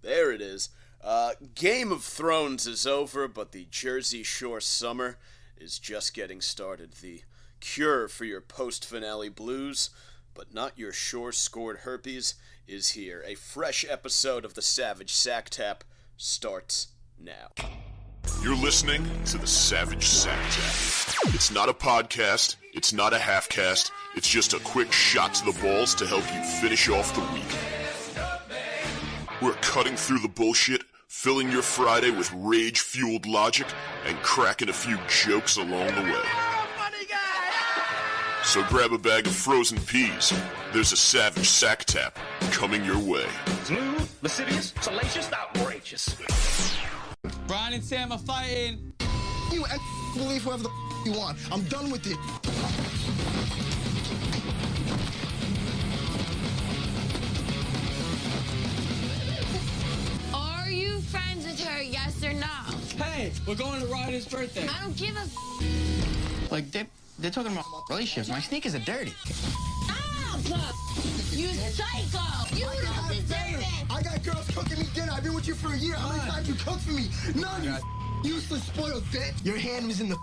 There it is. Game of Thrones is over, but the Jersey Shore summer is just getting started. The cure for your post-finale blues, but not your shore-scored herpes, is here. A fresh episode of the Savage Sack Tap starts now. You're listening to the Savage Sack Tap. It's not a podcast, it's not a half-cast, it's just a quick shot to the balls to help you finish off the week. We're cutting through the bullshit, filling your Friday with rage-fueled logic, and cracking a few jokes along the way. So grab a bag of frozen peas. There's a Savage Sack Tap coming your way. Smooth, lascivious, salacious, outrageous. Brian and Sam are fighting. You and believe whoever the you want. I'm done with it. Are you friends with her, yes or no? Hey, we're going to Ryder's birthday. I don't give a Like, they're talking about relationships. My sneakers are dirty. You psycho! You don't deserve it! I got girls cooking me dinner. I've been with you for a year. How many times you cooked for me? None, you useless spoiled bitch. Your hand was in the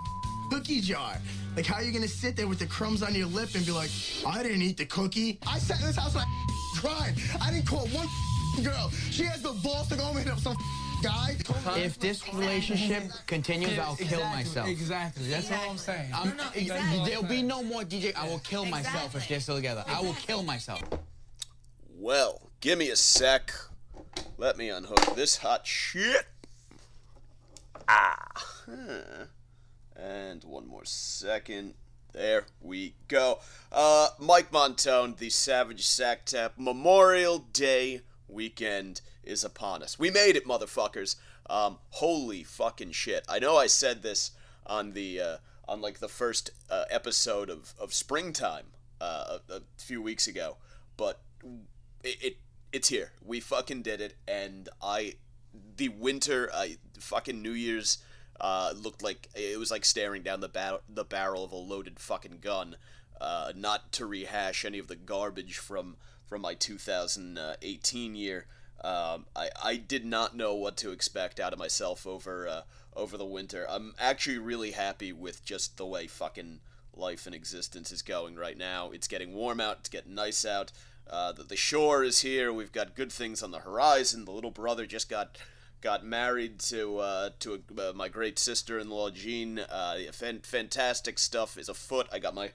cookie jar. Like, how are you gonna sit there with the crumbs on your lip and be like, I didn't eat the cookie? I sat in this house and I cried. I didn't call one girl. She has the balls to go home and hit up some guy. If this relationship continues, I'll kill myself. Exactly. That's all I'm saying. There'll be no more DJ. I will kill myself if they're still together. I will kill myself. Well, give me a sec. Let me unhook this hot shit. And one more second. There we go. Mike Montone, the Savage Sack Tap Memorial Day weekend is upon us. We made it, motherfuckers. Holy fucking shit. I know I said this on the first episode of Springtime a few weeks ago, but it's here. We fucking did it, and the winter, fucking New Year's, looked like it was like staring down the barrel of a loaded fucking gun. Not to rehash any of the garbage from my 2018 year. I did not know what to expect out of myself over the winter. I'm actually really happy with just the way fucking life and existence is going right now. It's getting warm out. It's getting nice out. The shore is here. We've got good things on the horizon. The little brother just got married to my great sister-in-law Jean. Fantastic stuff is afoot. I got my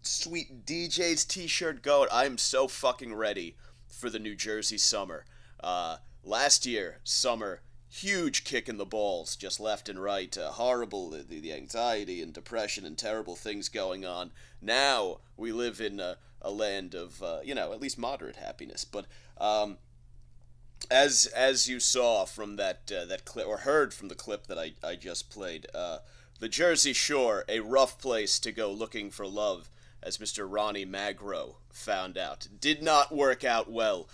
sweet DJ's t-shirt going. I'm so fucking ready for the New Jersey summer. Last year, summer, huge kick in the balls, just left and right. Horrible, the anxiety and depression and terrible things going on. Now, we live in a land of, at least moderate happiness. But, as you saw from that clip, or heard from the clip that I just played, the Jersey Shore, a rough place to go looking for love, as Mr. Ronnie Magro found out. Did not work out well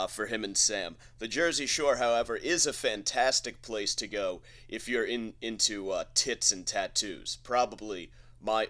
for him and Sam. The Jersey Shore, however, is a fantastic place to go if you're into tits and tattoos. Probably my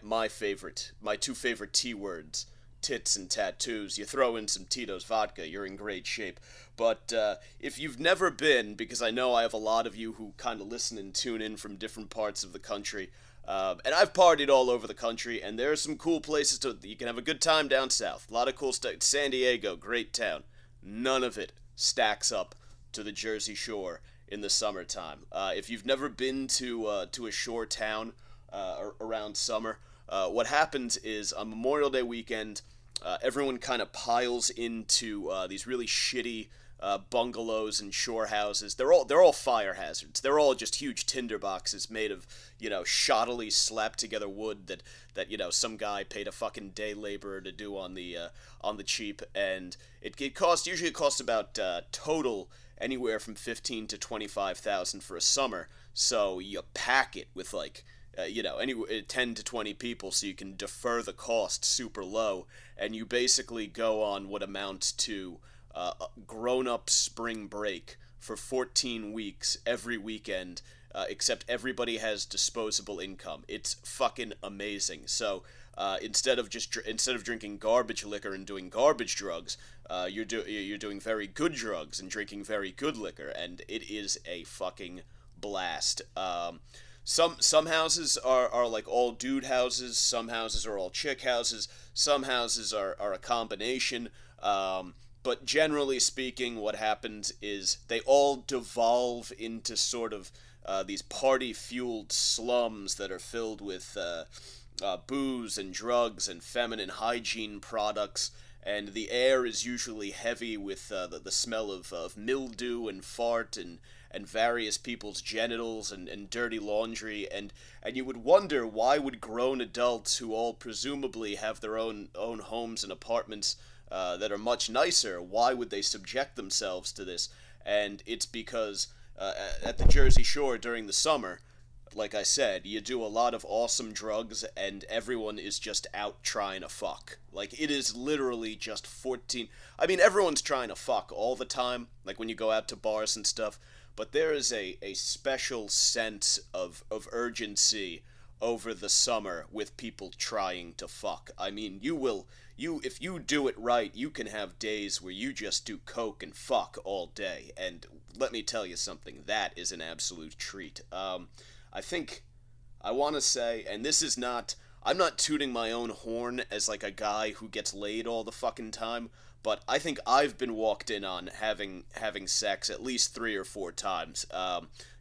two favorite T words, tits and tattoos. You throw in some Tito's vodka, you're in great shape. But if you've never been, because I know I have a lot of you who kind of listen and tune in from different parts of the country, and I've partied all over the country, and there are some cool places you can have a good time down south. A lot of cool stuff. San Diego, great town. None of it stacks up to the Jersey Shore in the summertime. If you've never been to a shore town around summer, what happens is on Memorial Day weekend, everyone kind of piles into these really shitty bungalows and shore houses. They're all fire hazards. They're all just huge tinder boxes made of, shoddily slapped together wood that some guy paid a fucking day laborer to do on the cheap, and it usually costs about total anywhere from $15,000 to $25,000 for a summer. So you pack it with anywhere 10 to 20 people, so you can defer the cost super low, and you basically go on what amounts to grown-up spring break for 14 weeks every weekend, except everybody has disposable income. It's fucking amazing. So instead of drinking garbage liquor and doing garbage drugs, you're doing very good drugs and drinking very good liquor, and it is a fucking blast. Some houses are like all dude houses, some houses are all chick houses, some houses are a combination, but generally speaking, what happens is they all devolve into sort of these party-fueled slums that are filled with booze and drugs and feminine hygiene products, and the air is usually heavy with the smell of mildew and fart and various people's genitals and dirty laundry, and you would wonder, why would grown adults who all presumably have their own homes and apartments that are much nicer, why would they subject themselves to this? And it's because at the Jersey Shore during the summer, like I said, you do a lot of awesome drugs and everyone is just out trying to fuck. Like, it is literally just 14... I mean, everyone's trying to fuck all the time, like when you go out to bars and stuff, but there is a special sense of urgency over the summer with people trying to fuck. I mean, if you do it right, you can have days where you just do coke and fuck all day, and let me tell you something, that is an absolute treat. I think, I want to say, and this is not, I'm not tooting my own horn as like a guy who gets laid all the fucking time, but I think I've been walked in on having sex at least 3 or 4 times.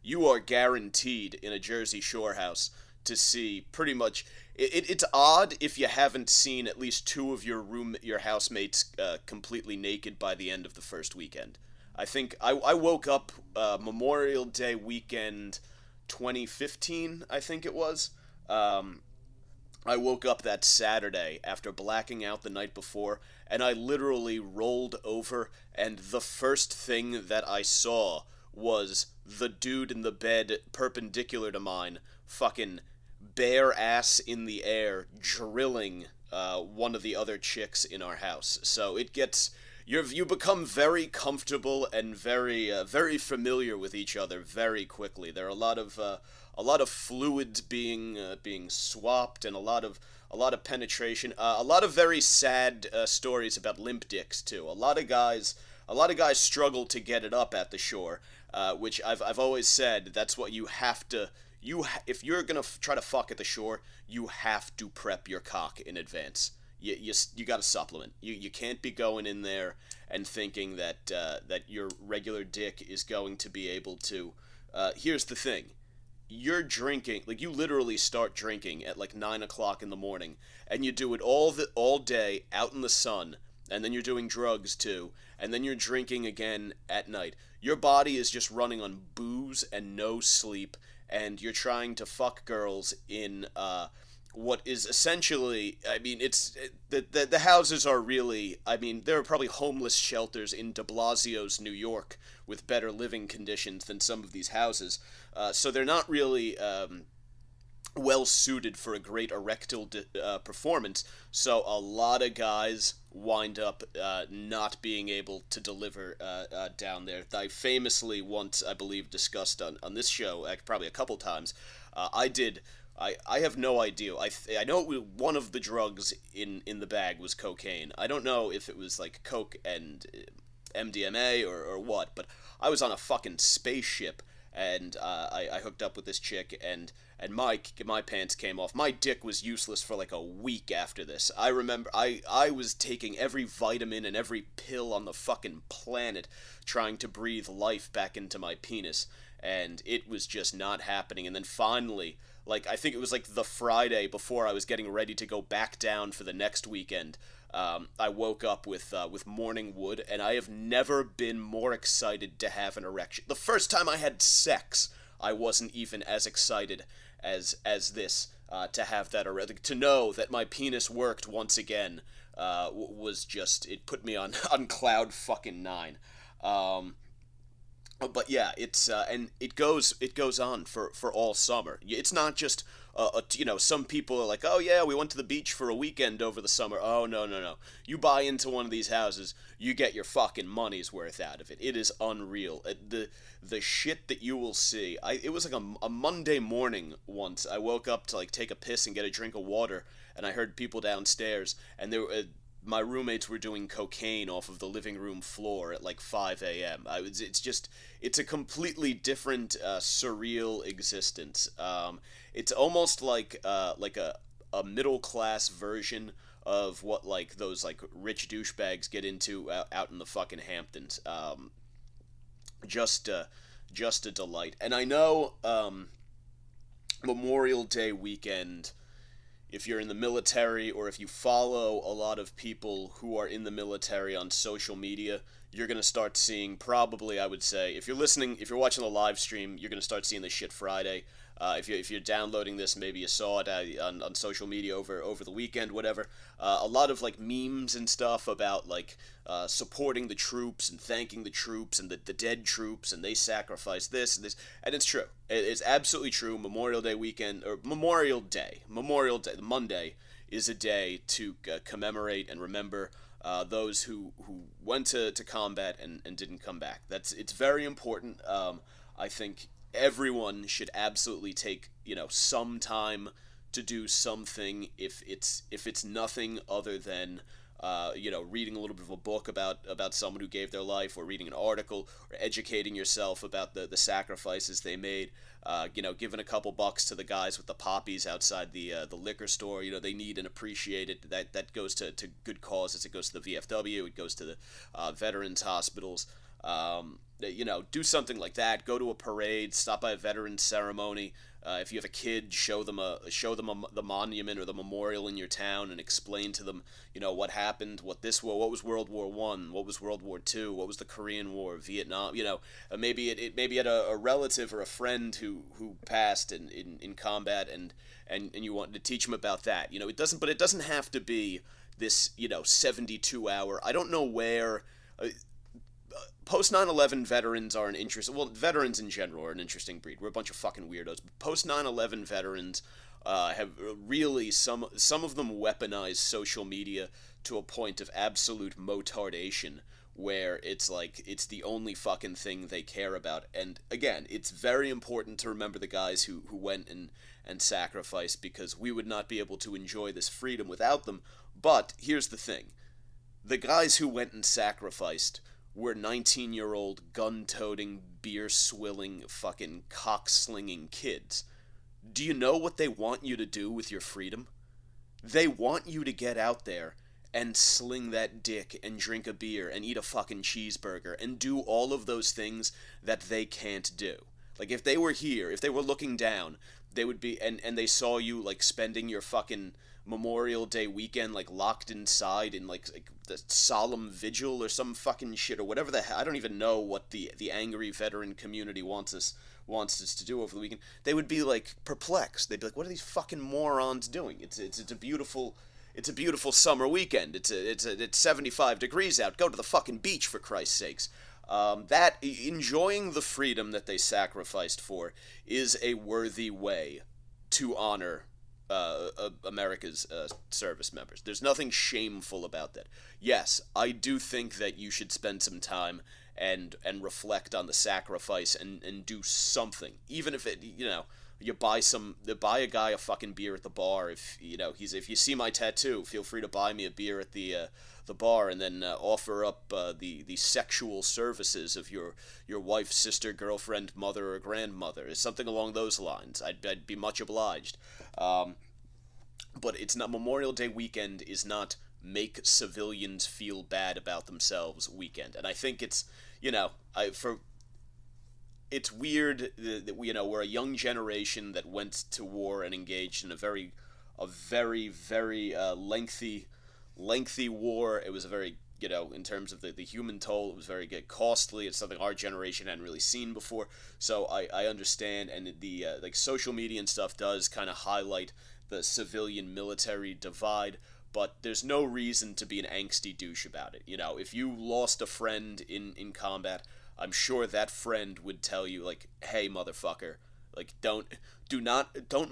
You are guaranteed in a Jersey Shore house to see pretty much... It's odd if you haven't seen at least 2 of your housemates completely naked by the end of the first weekend. I think I woke up Memorial Day weekend 2015, I think it was. I woke up that Saturday after blacking out the night before, and I literally rolled over, and the first thing that I saw was the dude in the bed perpendicular to mine, fucking bare ass in the air, drilling one of the other chicks in our house. So it gets... You become very comfortable and very familiar with each other very quickly. There are a lot of fluids being swapped, and a lot of penetration. A lot of very sad stories about limp dicks too. A lot of guys struggle to get it up at the shore, which I've always said that's what you have to. If you're gonna try to fuck at the shore, you have to prep your cock in advance. You got to supplement. You can't be going in there and thinking that your regular dick is going to be able to. Here's the thing: you're drinking, like you literally start drinking at like 9 o'clock in the morning, and you do it all day out in the sun, and then you're doing drugs too, and then you're drinking again at night. Your body is just running on booze and no sleep, and you're trying to fuck girls in what is essentially, I mean, the houses are really, I mean, there are probably homeless shelters in de Blasio's New York with better living conditions than some of these houses, so they're not really well suited for a great erectile performance, so a lot of guys wind up not being able to deliver down there. I famously once, I believe, discussed on this show, probably a couple times, I have no idea. I know one of the drugs in the bag was cocaine. I don't know if it was like coke and MDMA or what, but I was on a fucking spaceship, and I hooked up with this chick, and my pants came off. My dick was useless for like a week after this. I remember I was taking every vitamin and every pill on the fucking planet trying to breathe life back into my penis, and it was just not happening. And then finally, like, I think it was like the Friday before I was getting ready to go back down for the next weekend, I woke up with morning wood, and I have never been more excited to have an erection. The first time I had sex, I wasn't even as excited as this, to have that erection. To know that my penis worked once again was just, it put me on cloud fucking 9. But yeah, it's and it goes on for all summer. It's not just some people are like, oh yeah, we went to the beach for a weekend over the summer. Oh no. You buy into one of these houses, you get your fucking money's worth out of it. It is unreal. The shit that you will see. It was like a Monday morning once. I woke up to like take a piss and get a drink of water, and I heard people downstairs, and my roommates were doing cocaine off of the living room floor at like 5 a.m. It's a completely different, surreal existence. It's almost like a middle class version of what like those like rich douchebags get into out in the fucking Hamptons. Just a delight. And I know Memorial Day weekend, if you're in the military or if you follow a lot of people who are in the military on social media, you're going to start seeing, probably, I would say, if you're watching the live stream, you're going to start seeing this shit Friday. If you're downloading this, maybe you saw it on social media over the weekend, whatever. A lot of like memes and stuff about like supporting the troops and thanking the troops and the dead troops, and they sacrificed this and this, and it's true. It's absolutely true. Memorial Day weekend, or Memorial Day, Monday is a day to commemorate and remember those who went to combat and didn't come back. It's very important. I think everyone should absolutely take some time to do something, if it's nothing other than reading a little bit of a book about someone who gave their life, or reading an article, or educating yourself about the sacrifices they made. Giving a couple bucks to the guys with the poppies outside the liquor store. They need and appreciate it. That goes to good causes. It goes to the VFW. It goes to the veterans hospitals. Do something like that. Go to a parade. Stop by a veterans ceremony. If you have a kid, show them the monument or the memorial in your town, and explain to them, what happened, what was World War I, what was World War II, what was the Korean War, Vietnam. Maybe it had a relative or a friend who passed in combat, and you want to teach them about that. It doesn't have to be this 72-hour. I don't know where. Post 9/11 veterans are veterans in general are an interesting breed. We're a bunch of fucking weirdos. Post 9/11 veterans have really, some of them weaponize social media to a point of absolute motardation, where it's like it's the only fucking thing they care about. And again, it's very important to remember the guys who went and sacrificed, because we would not be able to enjoy this freedom without them. But here's the thing. The guys who went and sacrificed were 19-year-old gun-toting, beer-swilling, fucking cock-slinging kids. Do you know what they want you to do with your freedom? They want you to get out there and sling that dick and drink a beer and eat a fucking cheeseburger and do all of those things that they can't do. Like, if they were here, if they were looking down, they would be, and they saw you, like, spending your fucking Memorial Day weekend, like, locked inside in, like the solemn vigil or some fucking shit, or whatever the hell. I don't even know what the angry veteran community wants us to do over the weekend. They would be, like, perplexed. They'd be like, what are these fucking morons doing? It's a beautiful summer weekend. It's 75 degrees out. Go to the fucking beach, for Christ's sakes. That enjoying the freedom that they sacrificed for is a worthy way to honor America's service members. There's nothing shameful about that. Yes, I do think that you should spend some time and reflect on the sacrifice and do something, even if it you buy a guy a fucking beer at the bar. If you see my tattoo, feel free to buy me a beer at the bar, and then offer up the sexual services of your wife, sister, girlfriend, mother, or grandmother. It's something along those lines. I'd be much obliged. But it's not. Memorial Day weekend is not make civilians feel bad about themselves weekend, and I think it's it's weird that we're a young generation that went to war and engaged in a very lengthy war. It was a very, in terms of the human toll, it was very costly. It's something our generation hadn't really seen before. So I understand, and the like social media and stuff does kind of highlight the civilian military divide, but there's no reason to be an angsty douche about it. If you lost a friend in combat, I'm sure that friend would tell you, like, hey, motherfucker, like, don't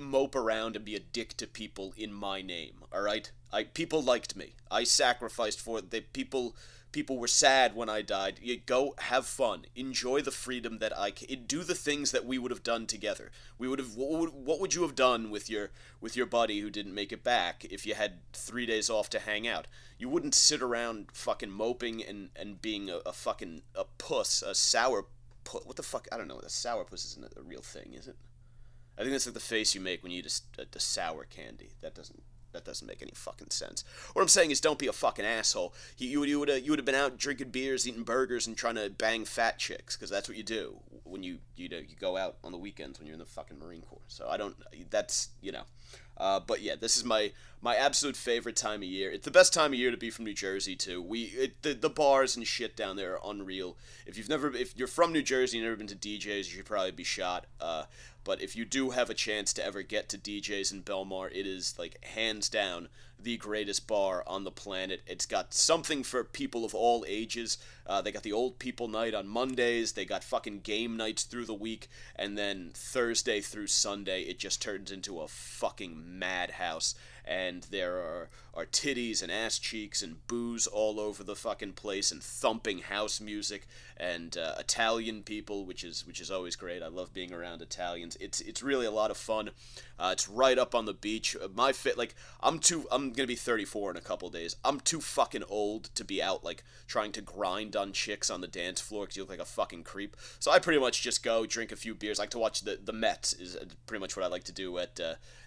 mope around and be a dick to people in my name, all right? People liked me. I sacrificed for it. People people were sad when I died. You go have fun, enjoy the freedom that do the things that we would have done together. We would have. What would you have done with your buddy who didn't make it back if you had 3 days off to hang out? You wouldn't sit around fucking moping and being a fucking a puss, a sour puss. What the fuck? I don't know. A sour puss isn't a real thing, is it? I think that's like the face you make when you eat a sour candy. That doesn't make any fucking sense. What I'm saying is, don't be a fucking asshole. You would have been out drinking beers, eating burgers, and trying to bang fat chicks, because that's what you do when you go out on the weekends when you're in the fucking Marine Corps. So I don't. That's But yeah, this is my absolute favorite time of year. It's the best time of year to be from New Jersey too. The bars and shit down there are unreal. If you're from New Jersey and never been to DJs, you should probably be shot. But if you do have a chance to ever get to DJs in Belmar, it is like hands down the greatest bar on the planet. It's got something for people of all ages. They got the old people night on Mondays. They got fucking game nights through the week. And then Thursday through Sunday, it just turns into a fucking madhouse. And there are titties and ass cheeks and booze all over the fucking place and thumping house music and Italian people, which is always great. I love being around Italians. It's really a lot of fun. It's right up on the beach. I'm gonna be 34 in a couple days. I'm too fucking old to be out like trying to grind on chicks on the dance floor because you look like a fucking creep. So I pretty much just go drink a few beers. I like to watch the Mets is pretty much what I like to do at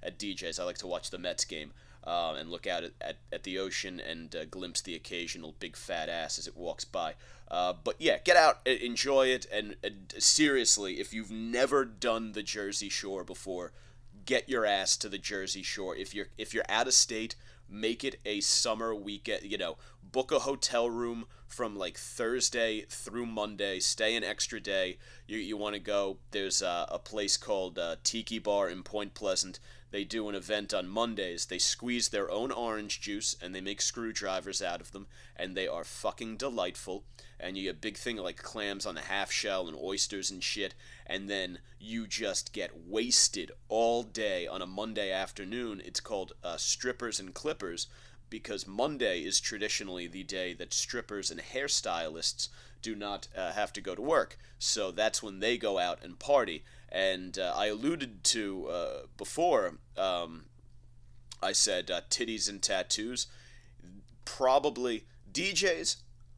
DJs. I like to watch the Mets game. And look out at the ocean and glimpse the occasional big fat ass as it walks by. But yeah, get out, enjoy it, and seriously, if you've never done the Jersey Shore before, get your ass to the Jersey Shore. If you're out of state, make it a summer weekend. Book a hotel room from like Thursday through Monday. Stay an extra day. You want to go? There's a place called Tiki Bar in Point Pleasant. They do an event on Mondays. They squeeze their own orange juice and they make screwdrivers out of them, and they are fucking delightful. And you get a big thing of like clams on the half shell and oysters and shit, and then you just get wasted all day on a Monday afternoon. It's called Strippers and Clippers, because Monday is traditionally the day that strippers and hairstylists do not have to go to work. So that's when they go out and party. And I alluded to before, I said titties and tattoos. Probably DJs,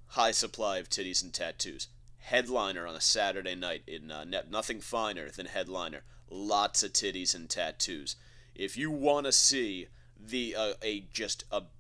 high supply of titties and tattoos. Headliner on a Saturday night in nothing finer than headliner. Lots of titties and tattoos. If you want to see a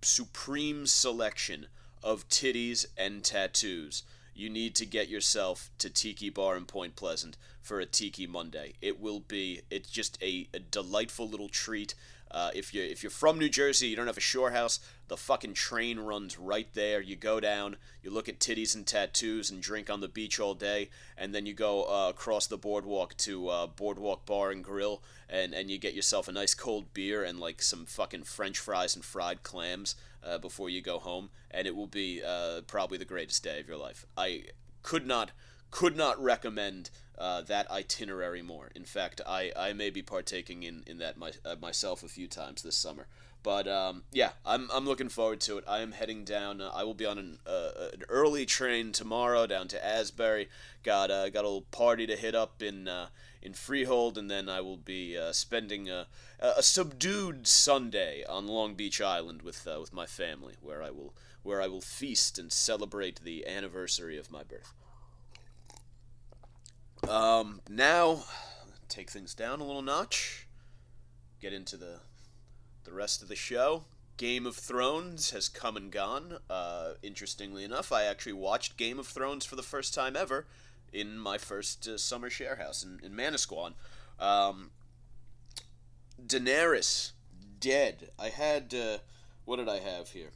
supreme selection of titties and tattoos, you need to get yourself to Tiki Bar in Point Pleasant for a Tiki Monday. It's just a delightful little treat. If you're from New Jersey, you don't have a shore house, the fucking train runs right there. You go down, you look at titties and tattoos and drink on the beach all day, and then you go across the boardwalk to Boardwalk Bar and Grill, and you get yourself a nice cold beer and like some fucking French fries and fried clams before you go home, and it will be probably the greatest day of your life. I could not recommend that itinerary more. In fact, I may be partaking in that myself a few times this summer. But yeah, I'm looking forward to it. I am heading down. I will be on an early train tomorrow down to Asbury. Got a little party to hit up in Freehold, and then I will be spending a subdued Sunday on Long Beach Island with my family, where I will feast and celebrate the anniversary of my birth. Now, take things down a little notch. Get into the rest of the show. Game of Thrones has come and gone. Interestingly enough, I actually watched Game of Thrones for the first time ever in my first summer share house in Manasquan. Daenerys dead. I had what did I have here?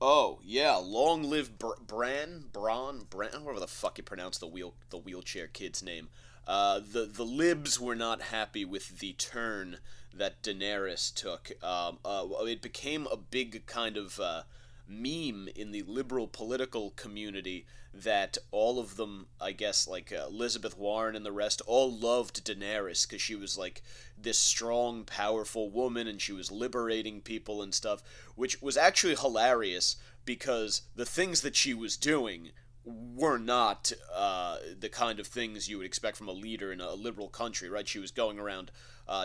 Oh yeah, long live Bran, whatever the fuck you pronounce the wheelchair kid's name. The libs were not happy with the turn that Daenerys took. It became a big kind of meme in the liberal political community that all of them, I guess, like Elizabeth Warren and the rest, all loved Daenerys because she was like this strong, powerful woman and she was liberating people and stuff, which was actually hilarious. because the things that she was doing were not the kind of things you would expect from a leader in a liberal country, right? She was going around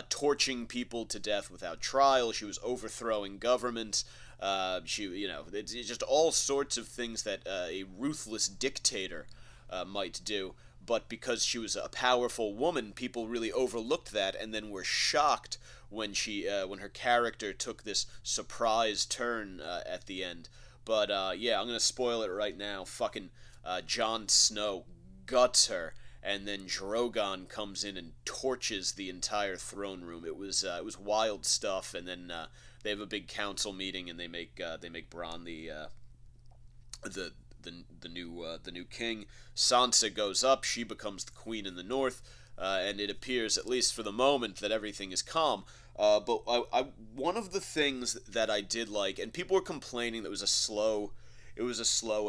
torching people to death without trial. She was overthrowing governments. It's just all sorts of things that a ruthless dictator might do. But because she was a powerful woman, people really overlooked that, and then were shocked when when her character took this surprise turn at the end. But yeah, I'm gonna spoil it right now. Fucking Jon Snow guts her, and then Drogon comes in and torches the entire throne room. It was wild stuff, and then they have a big council meeting, and they make Bronn the new king. Sansa goes up. She becomes the queen in the north, and it appears, at least for the moment, that everything is calm. But one of the things that I did like, and people were complaining that it was a slow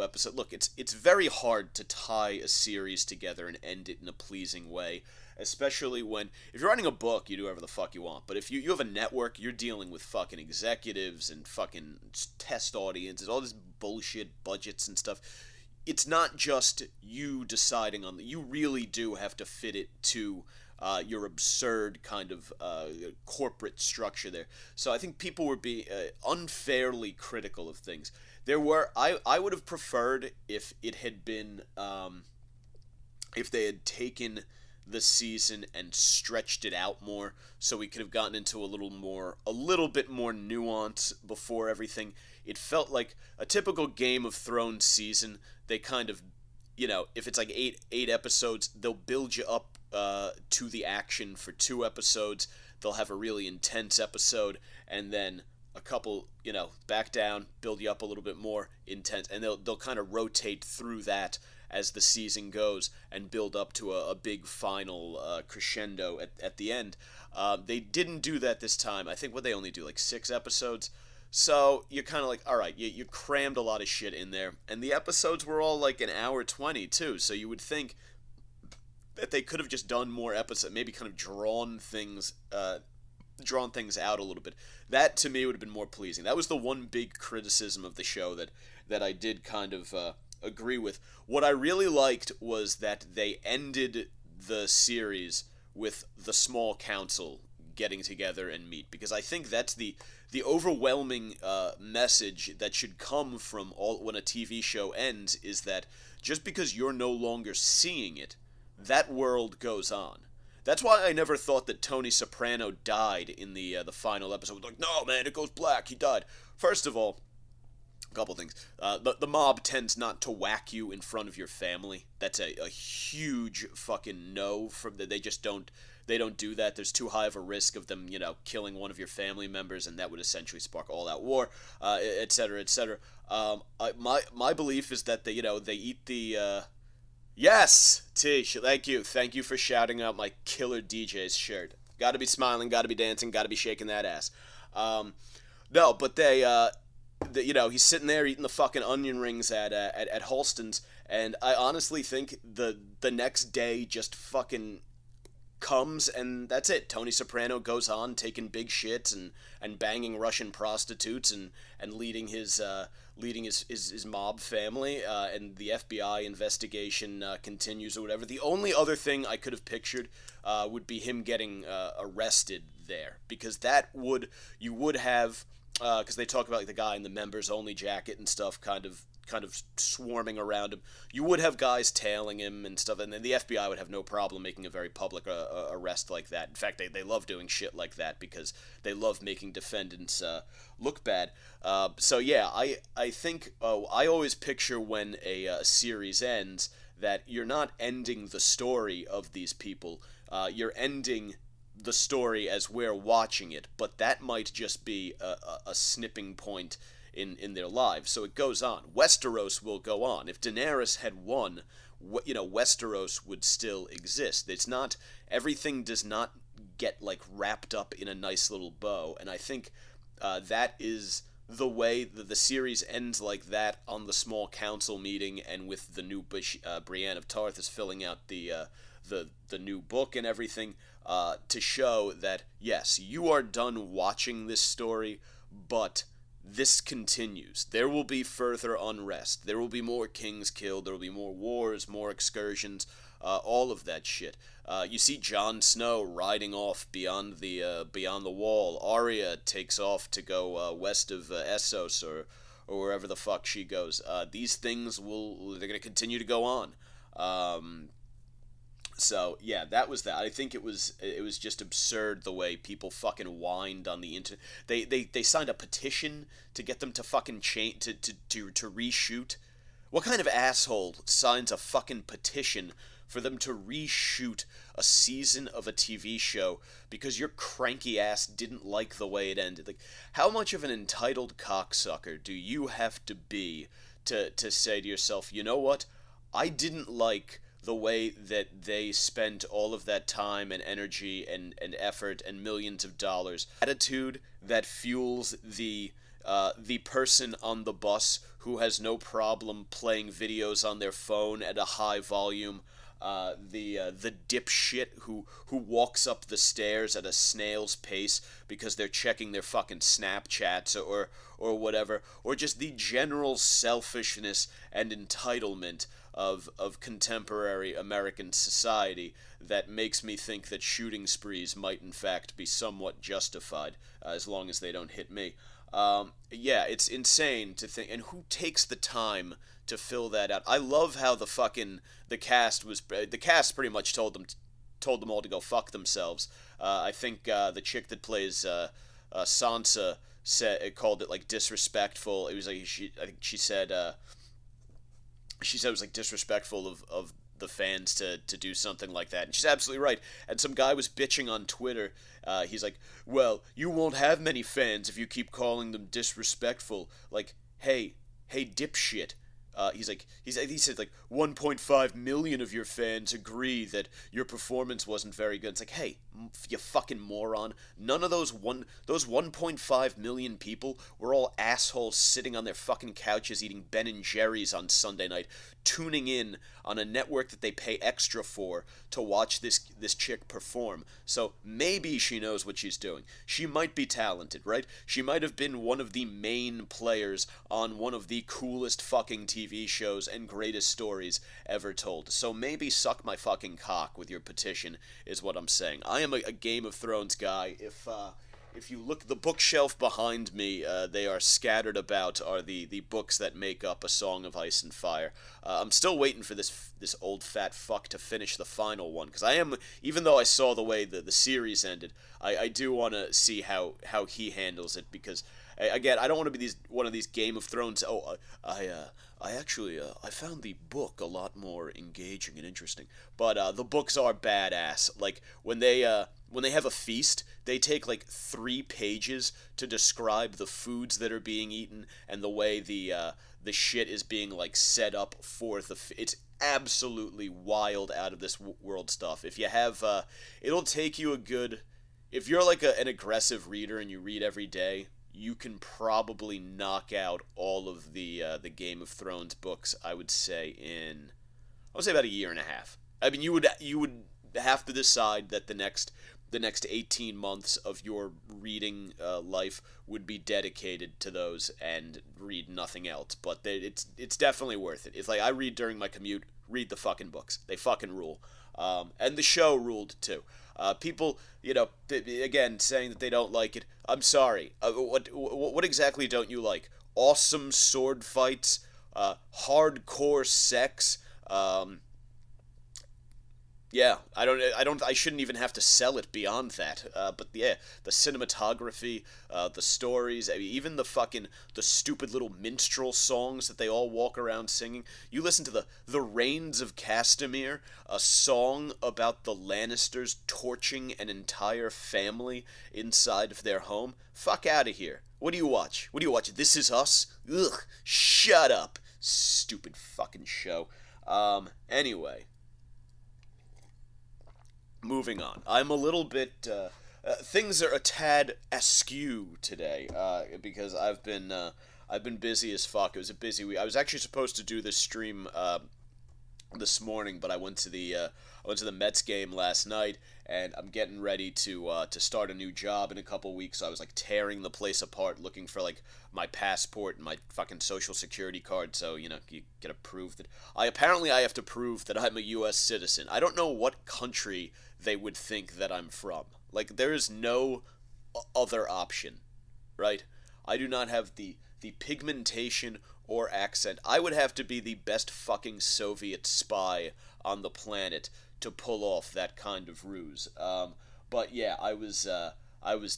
episode. Look, it's very hard to tie a series together and end it in a pleasing way, especially if you're writing a book, you do whatever the fuck you want. But if you have a network, you're dealing with fucking executives and fucking test audiences, all this bullshit, budgets and stuff. It's not just you deciding on you really do have to fit it to your absurd kind of corporate structure there. So I think people were being unfairly critical of things. I would have preferred if it had been if they had taken the season and stretched it out more, so we could have gotten into a little bit more nuance before everything. It felt like a typical Game of Thrones season. They kind of, if it's like eight episodes, they'll build you up to the action for 2 episodes. They'll have a really intense episode, and then a couple, back down, build you up a little bit more intense, and they'll kind of rotate through that as the season goes and build up to a big final crescendo at the end. They didn't do that this time. I think they only do like 6 episodes. So you're kind of like, all right, you crammed a lot of shit in there, and the episodes were all like an hour 20 too. So you would think that they could have just done more episodes, maybe kind of drawn things out a little bit. That to me would have been more pleasing. That was the one big criticism of the show that I did kind of agree with. What I really liked was that they ended the series with the small council getting together and meet, because I think that's the overwhelming message that should come from when a TV show ends, is that just because you're no longer seeing it, that world goes on. That's why I never thought that Tony Soprano died in the final episode. Like, no, man, it goes black. He died. First of all, a couple things. The mob tends not to whack you in front of your family. That's a huge fucking no. They just don't. They don't do that. There's too high of a risk of them, killing one of your family members, and that would essentially spark all-out war, etc., etc. My belief is that they eat the. Yes, Tish, thank you for shouting out my killer DJ's shirt. Got to be smiling, got to be dancing, got to be shaking that ass. No, but he's sitting there eating the fucking onion rings at Halston's, and I honestly think the next day just fucking comes, and that's it. Tony Soprano goes on taking big shits and banging Russian prostitutes and leading his mob family, and the FBI investigation continues or whatever. The only other thing I could have pictured would be him getting arrested there, because you would have, because they talk about like the guy in the members only jacket and stuff kind of swarming around him. You would have guys tailing him and stuff, and then the FBI would have no problem making a very public arrest like that. In fact, they love doing shit like that because they love making defendants look bad. So yeah, I think I always picture when a series ends that you're not ending the story of these people. You're ending the story as we're watching it, but that might just be a snipping point in their lives. So it goes on. Westeros will go on. If Daenerys had won, Westeros would still exist. It's not, everything does not get like wrapped up in a nice little bow, and I think that is the way that the series ends, like that, on the small council meeting, and with the new Brienne of Tarth is filling out the new book and everything, to show that yes, you are done watching this story, but this continues. There will be further unrest. There will be more kings killed. There will be more wars, more excursions, all of that shit. You see Jon Snow riding off beyond the wall. Arya takes off to go west of Essos or wherever the fuck she goes. These things they're going to continue to go on. So yeah, that was that. I think it was just absurd the way people fucking whined on the internet. They signed a petition to get them to fucking change to reshoot. What kind of asshole signs a fucking petition for them to reshoot a season of a TV show because your cranky ass didn't like the way it ended? Like, how much of an entitled cocksucker do you have to be to say to yourself, you know what? I didn't like the way that they spent all of that time and energy and effort and millions of dollars. Attitude that fuels the person on the bus who has no problem playing videos on their phone at a high volume. The dipshit who walks up the stairs at a snail's pace because they're checking their fucking Snapchats or whatever, or just the general selfishness and entitlement of contemporary American society that makes me think that shooting sprees might in fact be somewhat justified, as long as they don't hit me. Yeah, it's insane to think, and who takes the time to fill that out? I love how the cast pretty much told them all to go fuck themselves. I think the chick that plays Sansa called it like disrespectful. It was like I think she said it was like disrespectful of the fans to do something like that, and she's absolutely right. And some guy was bitching on Twitter. He's like, well, you won't have many fans if you keep calling them disrespectful. Like, hey dipshit. He said like 1.5 million of your fans agree that your performance wasn't very good. It's like, hey, you fucking moron. None of those 1.5 million people were all assholes sitting on their fucking couches eating Ben and Jerry's on Sunday night, tuning in on a network that they pay extra for to watch this chick perform. So maybe she knows what she's doing. She might be talented, right? She might have been one of the main players on one of the coolest fucking TV shows and greatest stories ever told. So maybe suck my fucking cock with your petition is what I'm saying. I am a Game of Thrones guy. If you look, the bookshelf behind me, they are scattered about, are the books that make up A Song of Ice and Fire. I'm still waiting for this old fat fuck to finish the final one, because even though I saw the way the series ended, I do want to see how he handles it, because, again, I don't want to be one of these Game of Thrones, I found the book a lot more engaging and interesting. But the books are badass. Like, when they have a feast, they take like 3 pages to describe the foods that are being eaten and the way the shit is being like set up for it's absolutely wild, out of this world stuff. If you have it'll take you if you're like an aggressive reader and you read every day, you can probably knock out all of the Game of Thrones books, I would say about a year and a half. I mean, you would have to decide that the next 18 months of your reading life would be dedicated to those and read nothing else. But it's definitely worth it. It's like, I read during my commute. Read the fucking books. They fucking rule. And the show ruled too. People, again, saying that they don't like it. I'm sorry. What exactly don't you like? Awesome sword fights, hardcore sex. Yeah, I shouldn't even have to sell it beyond that. But yeah, the cinematography, the stories, even the stupid little minstrel songs that they all walk around singing. You listen to the Rains of Castamere, a song about the Lannisters torching an entire family inside of their home. Fuck out of here. What do you watch? This Is Us? Ugh, shut up. Stupid fucking show. Anyway. Moving on. I'm a little bit, things are a tad askew today, because I've been busy as fuck. It was a busy week. I was actually supposed to do this stream, this morning, but I went to the Mets game last night, and I'm getting ready to start a new job in a couple weeks. So I was like tearing the place apart, looking for like my passport and my fucking social security card. So you gotta prove that I have to prove that I'm a U.S. citizen. I don't know what country they would think that I'm from. Like there is no other option, right? I do not have the pigmentation or accent. I would have to be the best fucking Soviet spy on the planet to pull off that kind of ruse. But yeah, I was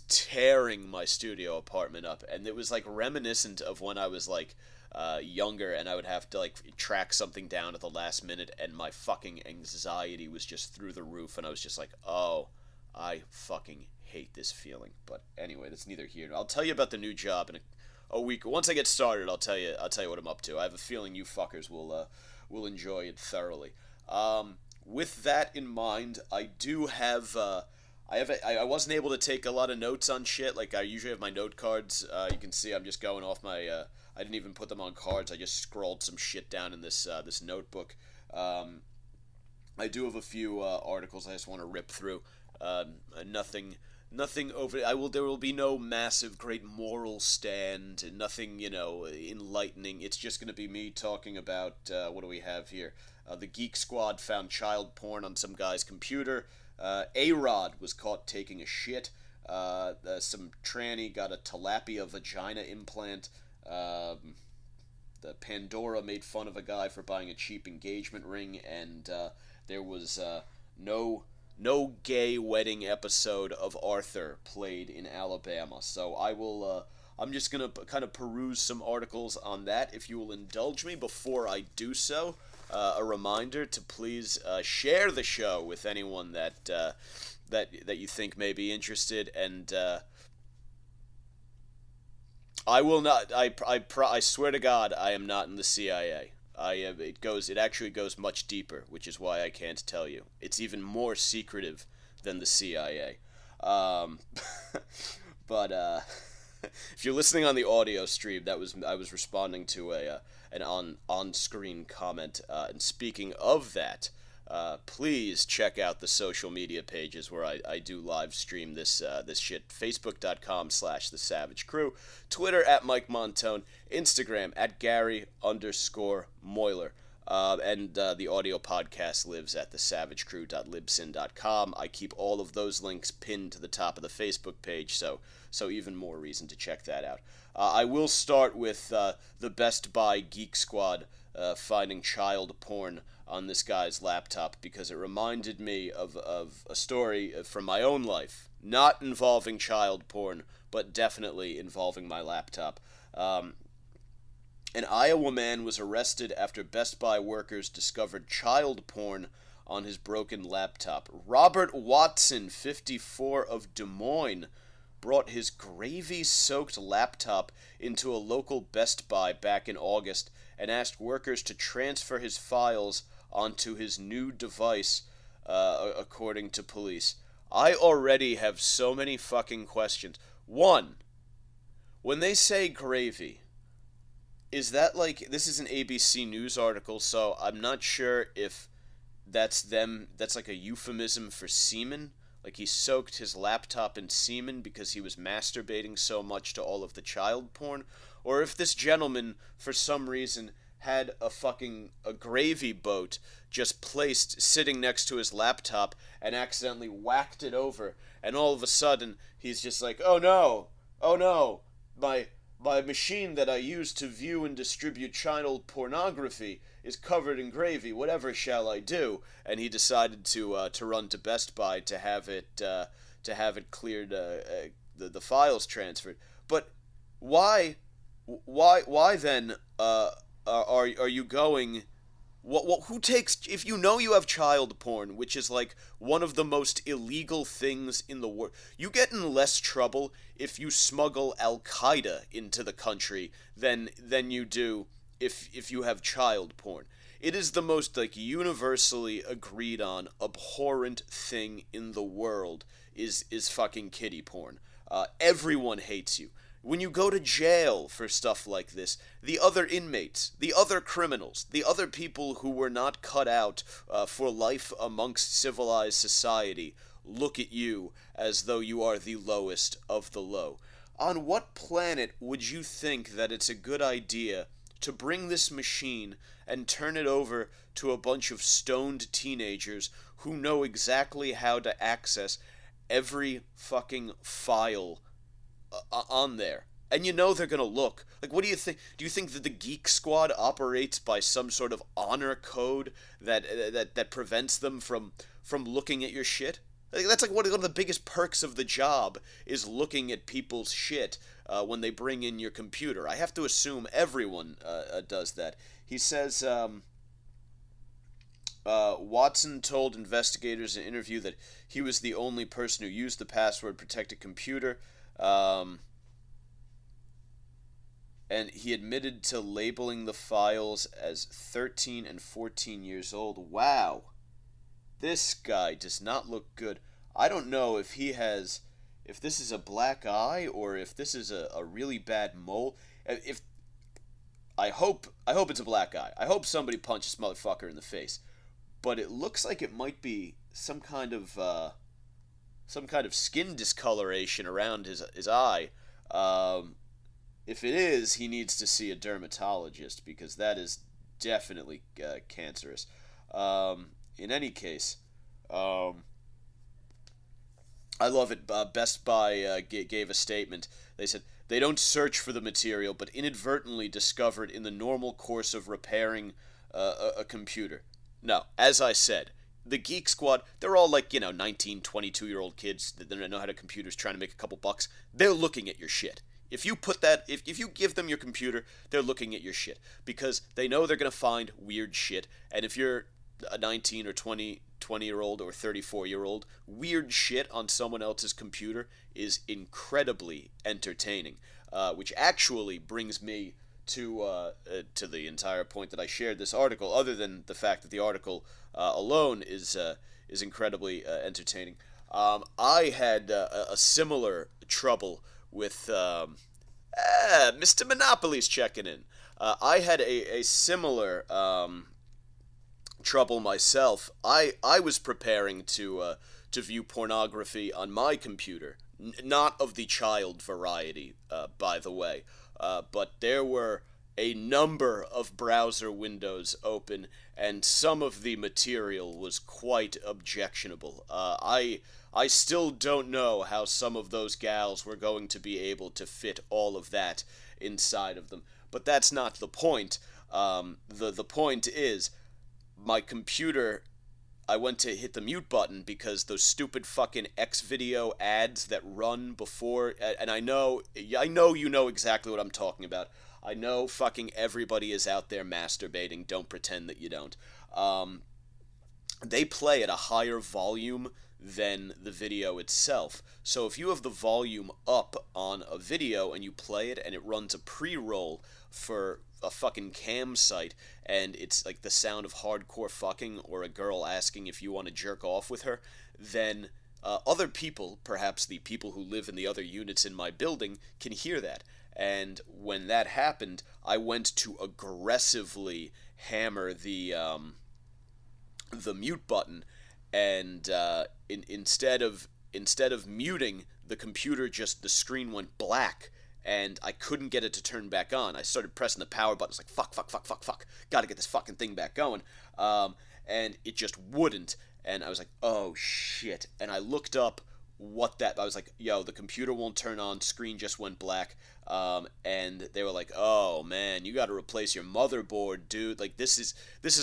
tearing my studio apartment up, and it was like reminiscent of when I was like younger, and I would have to like track something down at the last minute, and my fucking anxiety was just through the roof, and I was just like, oh, I fucking hate this feeling. But anyway, that's neither here. I'll tell you about the new job in a week. Once I get started, I'll tell you what I'm up to. I have a feeling you fuckers will enjoy it thoroughly. With that in mind, I do have I wasn't able to take a lot of notes on shit. Like I usually have my note cards. You can see I'm just going off my I didn't even put them on cards. I just scrawled some shit down in this notebook. I do have a few articles I just want to rip through. Nothing over. There will be no massive, great moral stand, and nothing, enlightening. It's just going to be me talking about what do we have here? The Geek Squad found child porn on some guy's computer. A-Rod was caught taking a shit. Some tranny got a tilapia vagina implant. The Pandora made fun of a guy for buying a cheap engagement ring, and there was no gay wedding episode of Arthur played in Alabama. So I'm just going to kind of peruse some articles on that, if you will indulge me. Before I do so, a reminder to please share the show with anyone that you think may be interested, and I will not. I swear to God, I am not in the CIA. It actually goes much deeper, which is why I can't tell you. It's even more secretive than the CIA. But if you're listening on the audio stream, I was responding to an on-screen comment. And speaking of that, please check out the social media pages where I do live stream this shit. Facebook.com/The Savage Crew, Twitter @Mike Montone, Instagram @Gary_Moiler. And the audio podcast lives at thesavagecrew.libsyn.com. I keep all of those links pinned to the top of the Facebook page, so even more reason to check that out. I will start with the Best Buy Geek Squad finding child porn on this guy's laptop, because it reminded me of a story from my own life, not involving child porn, but definitely involving my laptop. An Iowa man was arrested after Best Buy workers discovered child porn on his broken laptop. Robert Watson, 54, of Des Moines, brought his gravy-soaked laptop into a local Best Buy back in August and asked workers to transfer his files onto his new device, according to police. I already have so many fucking questions. One, when they say gravy, is that like, this is an ABC News article, so I'm not sure if that's like a euphemism for semen? Like he soaked his laptop in semen because he was masturbating so much to all of the child porn? Or if this gentleman, for some reason, had a gravy boat just placed sitting next to his laptop and accidentally whacked it over, and all of a sudden he's just like, oh no, my machine that I use to view and distribute child pornography is covered in gravy. Whatever shall I do? And he decided to run to Best Buy to have it cleared, the files transferred. But why then are you going? Who takes, if you know you have child porn, which is like one of the most illegal things in the world, you get in less trouble if you smuggle Al-Qaeda into the country than you do if you have child porn. It is the most like universally agreed on abhorrent thing in the world is fucking kiddie porn. Everyone hates you. When you go to jail for stuff like this, the other inmates, the other criminals, the other people who were not cut out for life amongst civilized society look at you as though you are the lowest of the low. On what planet would you think that it's a good idea to bring this machine and turn it over to a bunch of stoned teenagers who know exactly how to access every fucking file on there? And you know they're gonna look. Like, what do you think? Do you think that the Geek Squad operates by some sort of honor code that prevents them from looking at your shit? Like, that's like one of the biggest perks of the job is looking at people's shit when they bring in your computer. I have to assume everyone does that. He says, Watson told investigators in an interview that he was the only person who used the password-protected computer. And he admitted to labeling the files as 13 and 14 years old. Wow. This guy does not look good. I don't know if this is a black eye or if this is a really bad mole. I hope it's a black eye. I hope somebody punched this motherfucker in the face. But it looks like it might be some kind of skin discoloration around his eye. If it is, he needs to see a dermatologist because that is definitely cancerous. In any case, I love it. Best Buy gave a statement. They said, they don't search for the material, but inadvertently discovered in the normal course of repairing a computer. No, as I said, the Geek Squad, they're all like, 19, 22-year-old kids that know how to computers trying to make a couple bucks. They're looking at your shit. If you put that, if you give them your computer, they're looking at your shit because they know they're going to find weird shit. And if you're a 19 or 20-year-old or 34-year-old, weird shit on someone else's computer is incredibly entertaining, which actually brings me to the entire point that I shared this article, other than the fact that the article alone is incredibly entertaining. I had a similar trouble with Mr. Monopoly's checking in. I had a similar trouble myself. I was preparing to view pornography on my computer, not of the child variety, by the way, but there were a number of browser windows open, and some of the material was quite objectionable. I still don't know how some of those gals were going to be able to fit all of that inside of them. But that's not the point. The point is, my computer, I went to hit the mute button because those stupid fucking X-Video ads that run before, and I know you know exactly what I'm talking about. I know fucking everybody is out there masturbating. Don't pretend that you don't. They play at a higher volume than the video itself. So if you have the volume up on a video and you play it and it runs a pre-roll for a fucking cam site and it's like the sound of hardcore fucking or a girl asking if you want to jerk off with her, then other people, perhaps the people who live in the other units in my building, can hear that. And when that happened, I went to aggressively hammer the mute button, and instead of muting, the computer the screen went black, and I couldn't get it to turn back on. I started pressing the power button. I was like, fuck, gotta get this fucking thing back going, and it just wouldn't, and I was like, oh shit, and I looked up I was like, yo, the computer won't turn on, screen just went black, and they were like, oh man, you gotta replace your motherboard, dude, like this is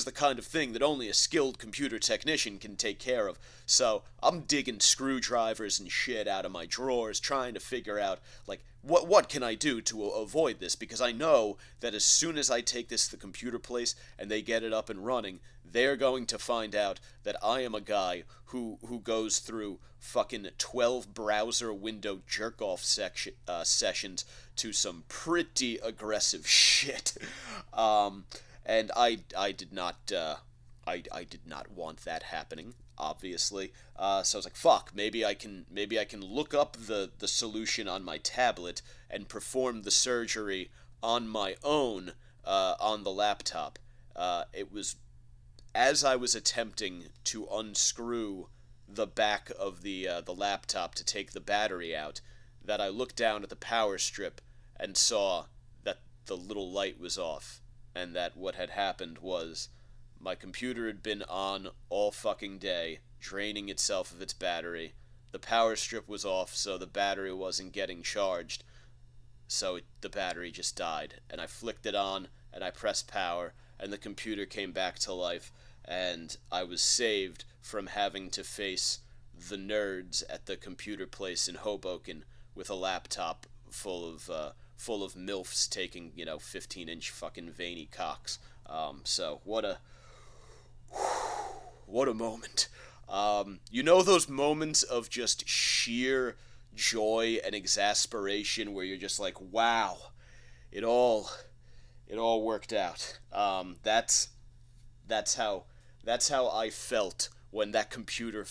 the kind of thing that only a skilled computer technician can take care of. So I'm digging screwdrivers and shit out of my drawers, trying to figure out, like, what can I do to avoid this, because I know that as soon as I take this to the computer place and they get it up and running, they're going to find out that I am a guy who goes through fucking 12 browser window jerk-off sessions to some pretty aggressive shit. And I did not I did not want that happening, obviously. So I was like, fuck, maybe I can look up the solution on my tablet and perform the surgery on my own on the laptop. It was as I was attempting to unscrew the back of the laptop to take the battery out that I looked down at the power strip and saw that the little light was off, and that what had happened was my computer had been on all fucking day, draining itself of its battery. The power strip was off, so the battery wasn't getting charged. So the battery just died. And I flicked it on, and I pressed power, and the computer came back to life. And I was saved from having to face the nerds at the computer place in Hoboken with a laptop full of MILFs taking, 15-inch fucking veiny cocks. So what a moment. Those moments of just sheer joy and exasperation where you're just like, wow, it all worked out. That's how I felt when that computer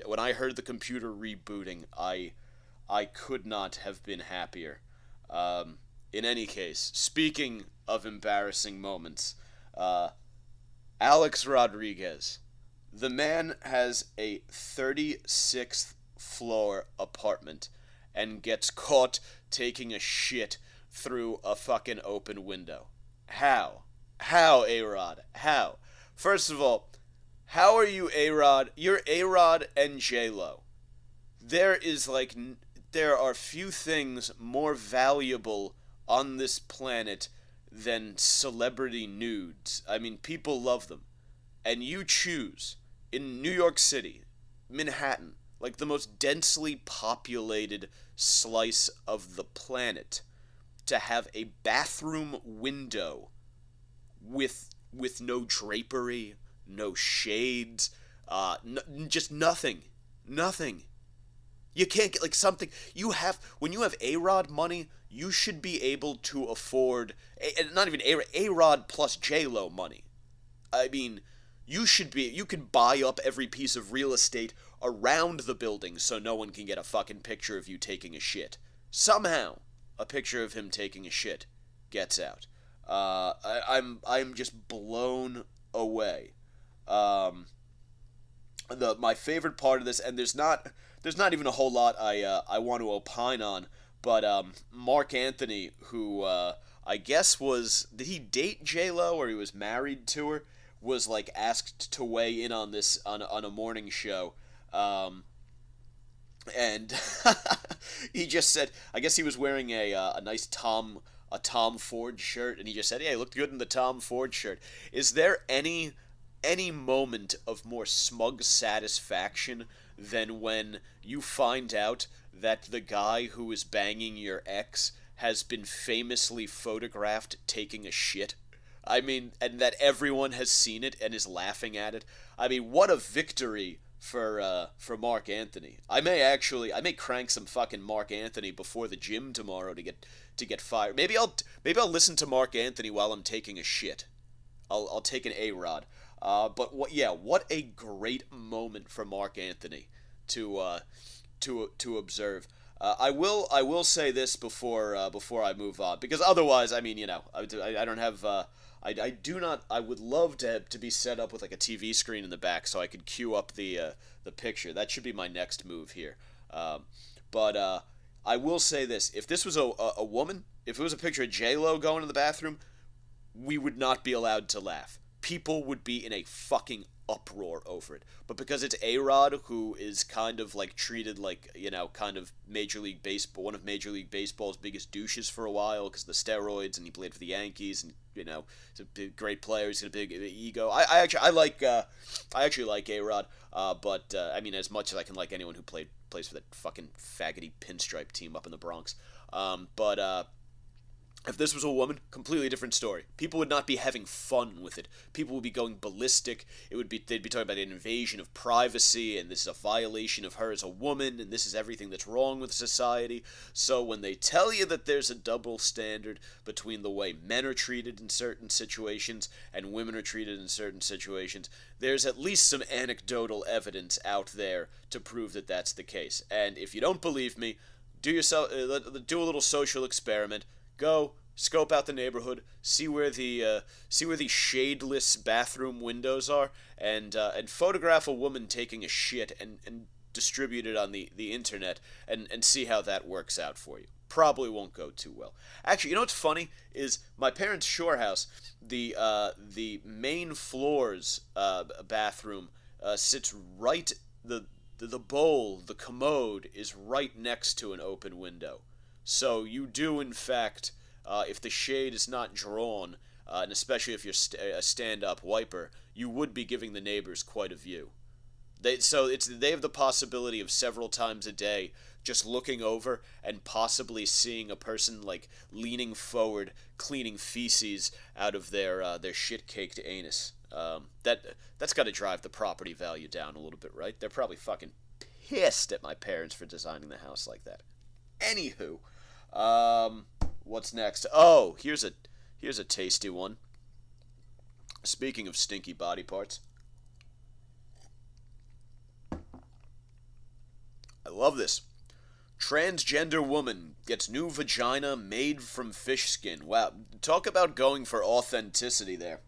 when I heard the computer rebooting. I could not have been happier. In any case, speaking of embarrassing moments, Alex Rodriguez. The man has a 36th floor apartment and gets caught taking a shit through a fucking open window. How? How, A-Rod? How? First of all, how are you, A-Rod? You're A-Rod and J-Lo. There are few things more valuable on this planet than celebrity nudes. I mean, people love them. And you choose, in New York City, Manhattan, like the most densely populated slice of the planet, to have a bathroom window with no drapery, no shades, just nothing. You can't get something. When you have A-Rod money, you should be able to afford, not even A-Rod plus J-Lo money. I mean, you can buy up every piece of real estate around the building so no one can get a fucking picture of you taking a shit. Somehow, a picture of him taking a shit gets out. I'm just blown away. My favorite part of this, and there's not even a whole lot I want to opine on, but Mark Anthony, who I guess did he date J-Lo or he was married to her, was asked to weigh in on this on a morning show, and he just said, I guess he was wearing a nice Tom Ford shirt, and he just said, "Hey, looked good in the Tom Ford shirt." Is there any moment of more smug satisfaction than when you find out that the guy who is banging your ex has been famously photographed taking a shit? I mean, and that everyone has seen it and is laughing at it. I mean, what a victory for Mark Anthony. I may crank some fucking Mark Anthony before the gym tomorrow to get fired. Maybe I'll listen to Mark Anthony while I'm taking a shit. I'll take an A-Rod. But what a great moment for Mark Anthony to observe. I will say this before I move on, because otherwise, I mean, I don't have. I would love to be set up with a TV screen in the back so I could cue up the picture. That should be my next move here. But I will say this: if this was a woman, if it was a picture of J-Lo going to the bathroom, we would not be allowed to laugh. People would be in a fucking uproar over it. But because it's A-Rod, who is kind of treated like, kind of Major League Baseball, one of Major League Baseball's biggest douches for a while because of the steroids, and he played for the Yankees, and he's a big, great player. He's got a big ego. I actually like A-Rod. But I mean, as much as I can like anyone who plays for that fucking faggoty pinstripe team up in the Bronx. But If this was a woman, completely different story. People would not be having fun with it. People would be going ballistic. They'd be talking about an invasion of privacy, and this is a violation of her as a woman, and this is everything that's wrong with society. So when they tell you that there's a double standard between the way men are treated in certain situations and women are treated in certain situations, there's at least some anecdotal evidence out there to prove that that's the case. And if you don't believe me, do a little social experiment. Go scope out the neighborhood, see where the shadeless bathroom windows are, and photograph a woman taking a shit and distribute it on the internet and see how that works out for you. Probably won't go too well. Actually, you know what's funny is my parents' shore house. The main floor's bathroom sits right the bowl, the commode is right next to an open window. So you do, in fact, if the shade is not drawn, and especially if you're a stand-up wiper, you would be giving the neighbors quite a view. They have the possibility of several times a day just looking over and possibly seeing a person like leaning forward, cleaning feces out of their shit-caked anus. That's got to drive the property value down a little bit, right? They're probably fucking pissed at my parents for designing the house like that. Anywho, what's next? Oh, here's a tasty one. Speaking of stinky body parts, I love this. Transgender woman gets new vagina made from fish skin. Wow, talk about going for authenticity there.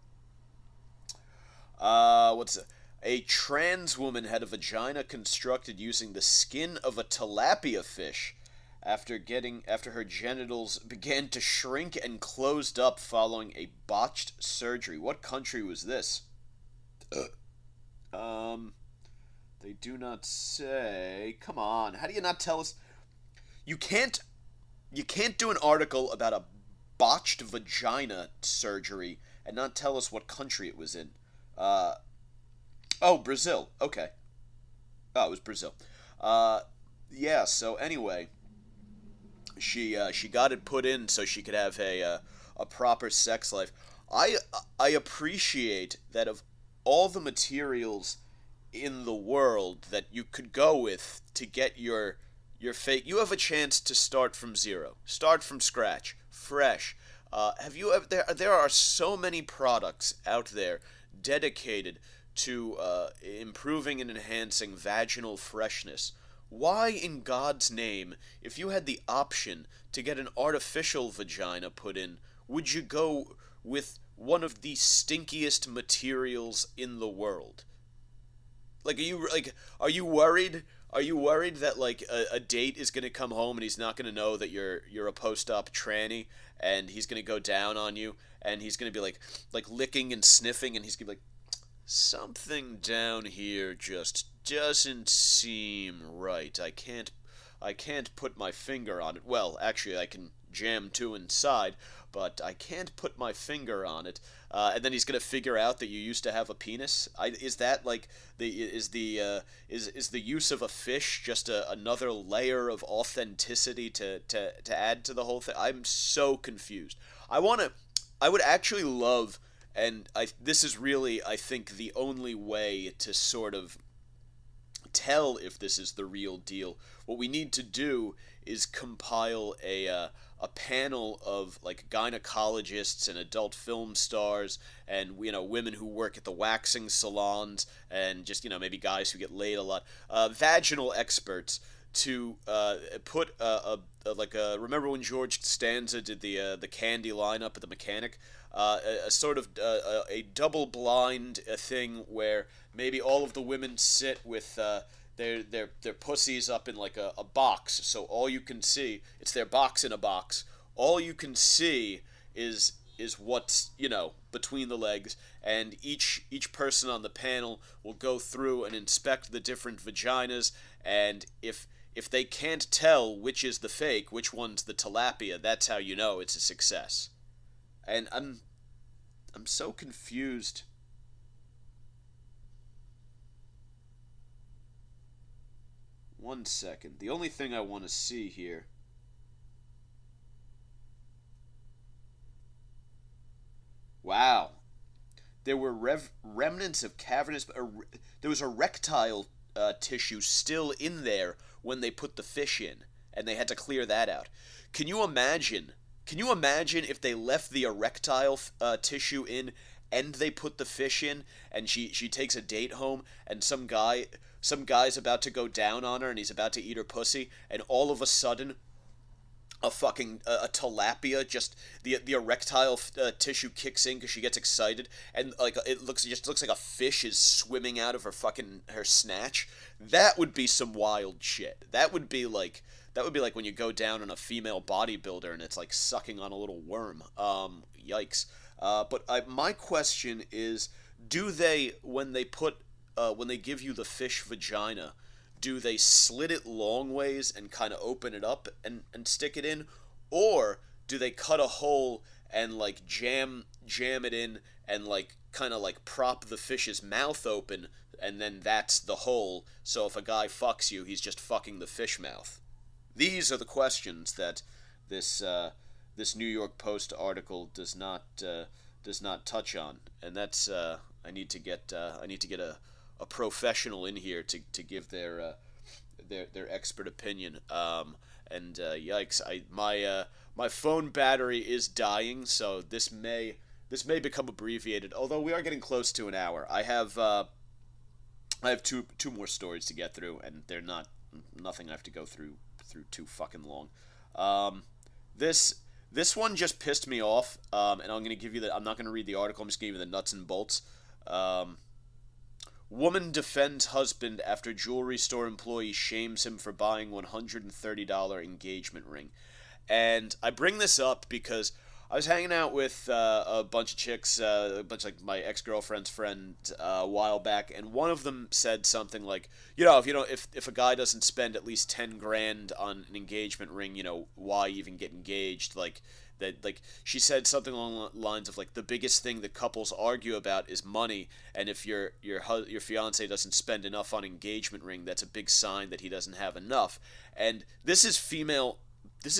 A trans woman had a vagina constructed using the skin of a tilapia fish after her genitals began to shrink and closed up following a botched surgery. What country was this? They do not say. Come on, how do you not tell us? You can't do an article about a botched vagina surgery and not tell us what country it was in. Brazil. Okay. Oh, it was Brazil. Yeah, so anyway, she got it put in so she could have a proper sex life. I appreciate that of all the materials in the world that you could go with to get your fake, you have a chance to start from zero, start from scratch, fresh. Have you ever? There are so many products out there dedicated to improving and enhancing vaginal freshness. Why in God's name, if you had the option to get an artificial vagina put in, would you go with one of the stinkiest materials in the world? Like, are you worried? Are you worried that like a date is gonna come home and he's not gonna know that you're a post-op tranny, and he's gonna go down on you, and he's gonna be like licking and sniffing, and he's gonna be like, something down here just doesn't seem right. I can't put my finger on it. Well, actually, I can jam two inside, but I can't put my finger on it. And then he's gonna figure out that you used to have a penis. Is that like is the use of a fish just another layer of authenticity to add to the whole thing? I'm so confused. I would actually love. And this is really, I think, the only way to sort of tell if this is the real deal. What we need to do is compile a panel of like gynecologists and adult film stars and women who work at the waxing salons and just maybe guys who get laid a lot, vaginal experts to put remember when George Costanza did the candy lineup at the Mechanic? A sort of a double-blind thing where maybe all of the women sit with their pussies up in like a box, so all you can see, it's their box in a box. All you can see is what's between the legs, and each person on the panel will go through and inspect the different vaginas, and if they can't tell which is the fake, which one's the tilapia, that's how you know it's a success. And I'm so confused. One second. The only thing I want to see here. Wow. There were remnants of cavernous. There was erectile tissue still in there when they put the fish in, and they had to clear that out. Can you imagine? Can you imagine if they left the erectile tissue in and they put the fish in, and she takes a date home, and some guy's about to go down on her, and he's about to eat her pussy, and all of a sudden, a fucking a tilapia, just the erectile tissue kicks in because she gets excited, and like it just looks like a fish is swimming out of her snatch. That would be some wild shit. That would be like when you go down on a female bodybuilder and it's like sucking on a little worm. Yikes. But my question is, do they, when they give you the fish vagina, do they slit it long ways and kind of open it up and stick it in? Or do they cut a hole and like jam it in and like kind of like prop the fish's mouth open, and then that's the hole, so if a guy fucks you, he's just fucking the fish mouth? These are the questions that this New York Post article does not touch on, and that's I need to get a professional in here to give their expert opinion. Yikes! My phone battery is dying, so this may become abbreviated. Although we are getting close to an hour. I have two more stories to get through, and they're nothing I have to go through too fucking long. This one just pissed me off, and I'm gonna give you I'm not gonna read the article. I'm just gonna give you the nuts and bolts. Woman defends husband after jewelry store employee shames him for buying $130 engagement ring. And I bring this up because I was hanging out with a bunch of chicks, a bunch of like my ex-girlfriend's friend a while back, and one of them said something like, if a guy doesn't spend at least 10 grand on an engagement ring, why even get engaged? Like she said something along the lines of like, the biggest thing that couples argue about is money, and if your fiance doesn't spend enough on engagement ring, that's a big sign that he doesn't have enough. And this is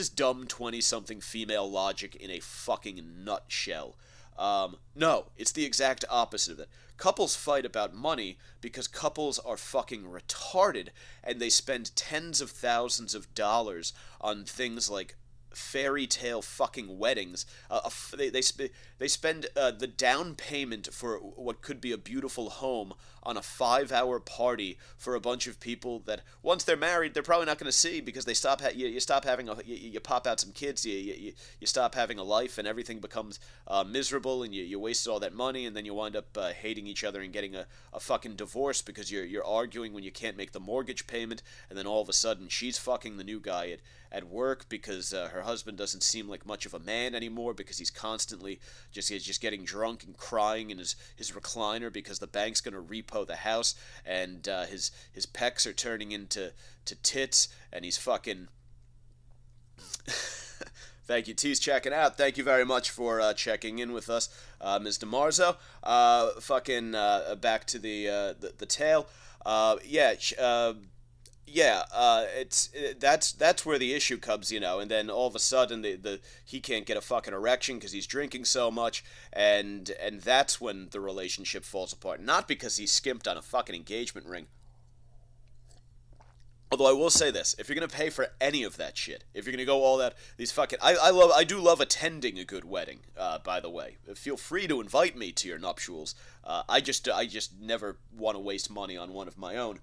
dumb 20-something female logic in a fucking nutshell. No, it's the exact opposite of that. Couples fight about money because couples are fucking retarded, and they spend tens of thousands of dollars on things like fairy tale fucking weddings. They spend the down payment for what could be a beautiful home on a 5-hour party for a bunch of people that once they're married they're probably not going to see, because they you stop having you pop out some kids, you stop having a life, and everything becomes miserable, and you wasted all that money, and then you wind up hating each other and getting a fucking divorce because you're arguing when you can't make the mortgage payment, and then all of a sudden she's fucking the new guy at work because her husband doesn't seem like much of a man anymore, because he's constantly just getting drunk and crying in his recliner because the bank's going to repo the house, and his pecs are turning into tits, and he's fucking Thank you, T's checking out. Thank you very much for checking in with us, Ms. DeMarzo. Back to the tale. That's where the issue comes, and then all of a sudden he can't get a fucking erection because he's drinking so much, and that's when the relationship falls apart. Not because he skimped on a fucking engagement ring. Although I will say this, if you're gonna pay for any of that shit, if you're gonna go all that, these fucking, I do love attending a good wedding. By the way, feel free to invite me to your nuptials. I just never want to waste money on one of my own.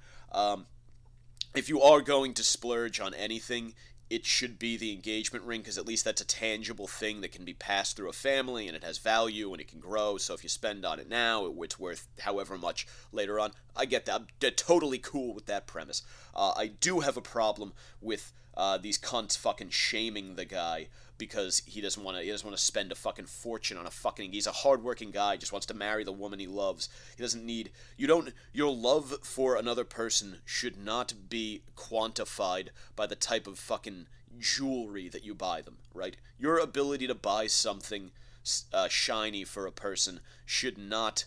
If you are going to splurge on anything, it should be the engagement ring, because at least that's a tangible thing that can be passed through a family, and it has value, and it can grow. So if you spend on it now, it's worth however much later on. I get that. I'm totally cool with that premise. I do have a problem with these cunts fucking shaming the guy because he doesn't want to spend a fucking fortune on he's a hardworking guy, just wants to marry the woman he loves. He doesn't need, your love for another person should not be quantified by the type of fucking jewelry that you buy them, right? Your ability to buy something shiny for a person should not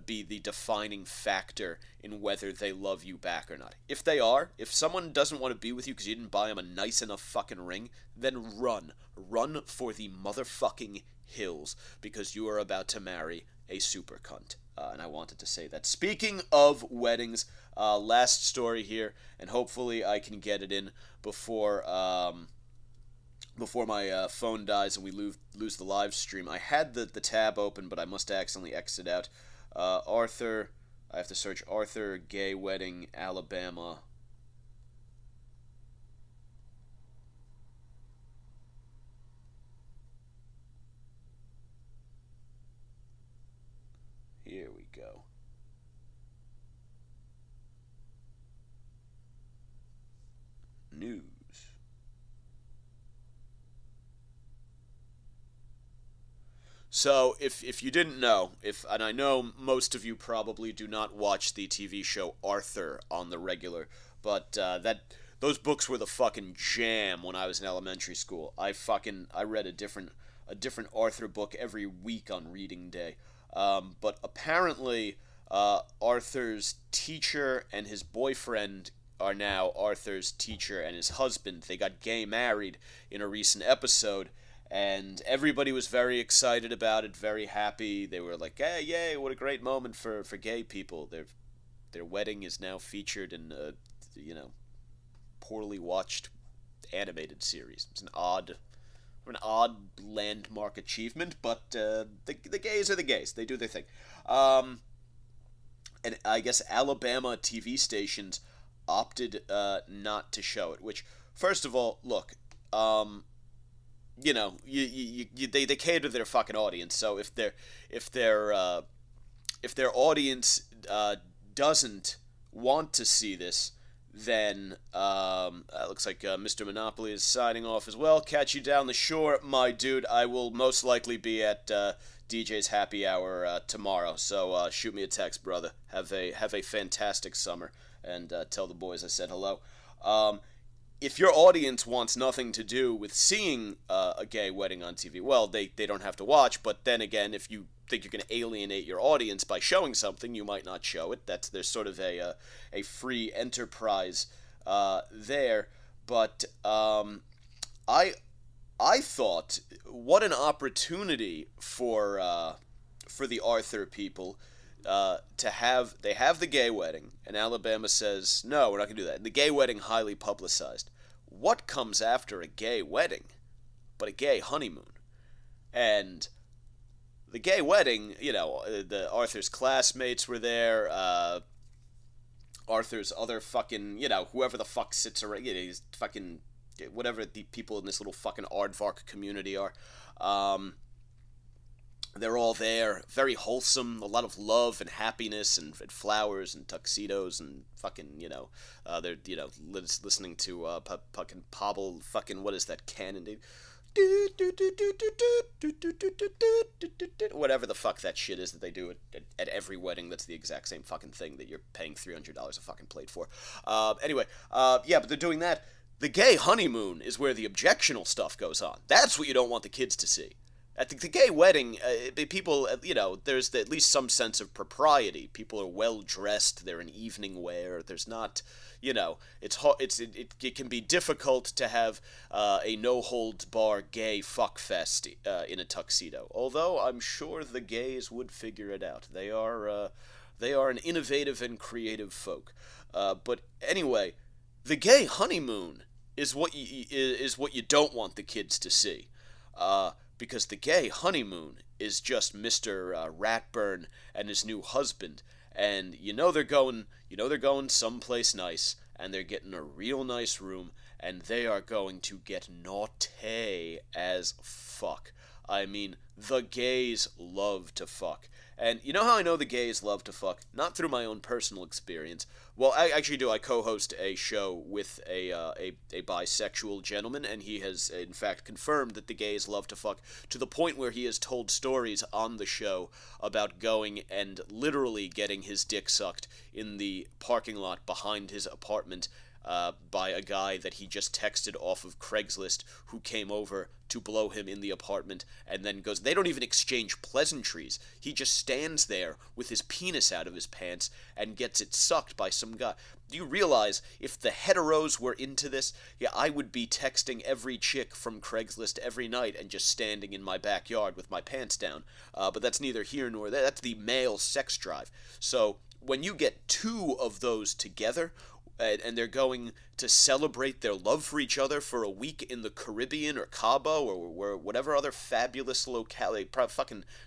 be the defining factor in whether they love you back or not. If they are, if someone doesn't want to be with you because you didn't buy them a nice enough fucking ring, then run. Run for the motherfucking hills, because you are about to marry a super cunt. And I wanted to say that. Speaking of weddings, last story here, and hopefully I can get it in before my phone dies and we lose the live stream. I had the tab open, but I must accidentally exit out. Arthur, I have to search Arthur gay wedding, Alabama. Here we go. News. So, if you didn't know, and I know most of you probably do not watch the TV show Arthur on the regular, but those books were the fucking jam when I was in elementary school. I read a different Arthur book every week on reading day. But apparently, Arthur's teacher and his boyfriend are now Arthur's teacher and his husband. They got gay married in a recent episode, and everybody was very excited about it, very happy. They were like, "Hey, yay! What a great moment for gay people." Their wedding is now featured in a poorly watched animated series. It's an odd landmark achievement, but the gays are the gays. They do their thing. And I guess Alabama TV stations opted not to show it. Which, first of all, look. They cater to their fucking audience. So if their audience doesn't want to see this, then looks like Mr. Monopoly is signing off as well. Catch you down the shore, my dude. I will most likely be at DJ's happy hour tomorrow. So shoot me a text, brother. Have a fantastic summer, and tell the boys I said hello. If your audience wants nothing to do with seeing a gay wedding on TV, well, they don't have to watch. But then again, if you think you're going to alienate your audience by showing something, you might not show it. There's sort of a free enterprise there. But I thought, what an opportunity for the Arthur people. They have the gay wedding, and Alabama says, no, we're not going to do that. And the gay wedding, highly publicized. What comes after a gay wedding but a gay honeymoon? And the gay wedding, the Arthur's classmates were there, Arthur's other fucking, whoever the fuck sits around, he's fucking, whatever the people in this little fucking aardvark community are, they're all there, very wholesome, a lot of love and happiness and flowers and tuxedos and fucking, they're, listening to fucking Pablo, fucking, what is that canon, dude? Whatever the fuck that shit is that they do at every wedding, that's the exact same fucking thing that you're paying $300 a fucking plate for. Anyway, but they're doing that. The gay honeymoon is where the objectionable stuff goes on. That's what you don't want the kids to see. At the gay wedding, people, there's at least some sense of propriety. People are well dressed. They're in evening wear. There's not, it can be difficult to have a no-holds-bar gay fuckfest in a tuxedo. Although I'm sure the gays would figure it out. They are an innovative and creative folk. But anyway, the gay honeymoon is what you don't want the kids to see. Because the gay honeymoon is just Mr. Ratburn and his new husband, and they're going someplace nice, and they're getting a real nice room, and they are going to get naughty as fuck. I mean, the gays love to fuck. And you know how I know the gays love to fuck? Not through my own personal experience. Well, I actually do. I co-host a show with a bisexual gentleman, and he has, in fact, confirmed that the gays love to fuck, to the point where he has told stories on the show about going and literally getting his dick sucked in the parking lot behind his apartment by a guy that he just texted off of Craigslist, who came over to blow him in the apartment, and then goes, they don't even exchange pleasantries. He just stands there with his penis out of his pants and gets it sucked by some guy. Do you realize if the heteros were into this, yeah, I would be texting every chick from Craigslist every night and just standing in my backyard with my pants down. But that's neither here nor there. That's the male sex drive. So when you get two of those together, and they're going to celebrate their love for each other for a week in the Caribbean or Cabo or whatever other fabulous locality.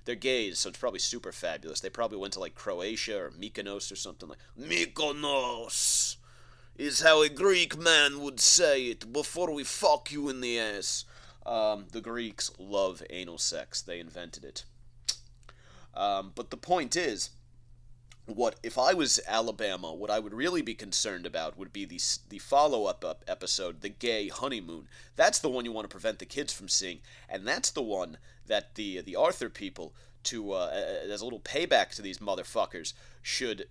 They're gays, so it's probably super fabulous. They probably went to like Croatia or Mykonos or something like. Mykonos is how a Greek man would say it before we fuck you in the ass. The Greeks love anal sex. They invented it. But the point is, if I was Alabama, what I would really be concerned about would be the follow-up episode, The Gay Honeymoon. That's the one you want to prevent the kids from seeing, and that's the one that the Arthur people, as a little payback to these motherfuckers, should